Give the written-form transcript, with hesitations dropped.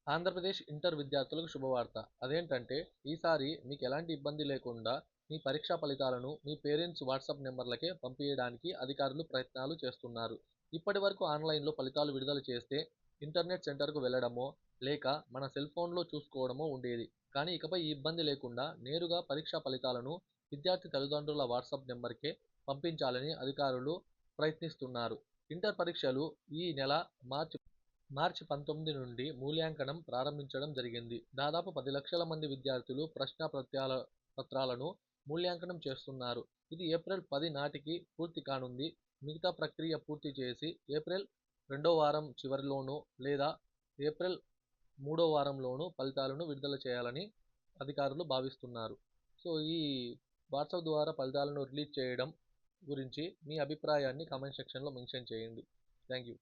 Andhra Pradesh inter విద్యార్థులకు శుభవార్త. అదేంటంటే, ఈసారి మీకు ఎలాంటి ఇబ్బంది లేకుండా మీ పరీక్షా ఫలితాలను మీ పేరెంట్స్ వాట్సాప్ నెంబర్లకే పంపియడానికి అధికారులు ప్రయత్నాలు చేస్తున్నారు. ఇప్పటివరకు ఆన్లైన్లో ఫలితాలు విడుదల చేస్తే ఇంటర్నెట్ సెంటర్కు వెళ్లడమో, లేక మన సెల్ ఫోన్లో చూసుకోవడమో ఉండేది. కానీ ఇకపై ఈ ఇబ్బంది లేకుండా నేరుగా పరీక్షా ఫలితాలను విద్యార్థి తల్లిదండ్రుల వాట్సాప్ నెంబర్కే పంపించాలని అధికారులు ప్రయత్నిస్తున్నారు. ఇంటర్ పరీక్షలు ఈ నెల మార్చి 19 నుండి మూల్యాంకనం ప్రారంభించడం జరిగింది. దాదాపు 10 లక్షల మంది విద్యార్థులు పత్రాలను మూల్యాంకనం చేస్తున్నారు. ఇది ఏప్రిల్ 10 నాటికి పూర్తి కానుంది. మిగతా ప్రక్రియ పూర్తి చేసి ఏప్రిల్ రెండో వారం చివరిలోనో లేదా ఏప్రిల్ మూడో వారంలోనూ ఫలితాలను విడుదల చేయాలని అధికారులు భావిస్తున్నారు. సో ఈ వాట్సాప్ ద్వారా ఫలితాలను రిలీజ్ చేయడం గురించి మీ అభిప్రాయాన్ని కామెంట్ సెక్షన్లో మెన్షన్ చేయండి. Thank you.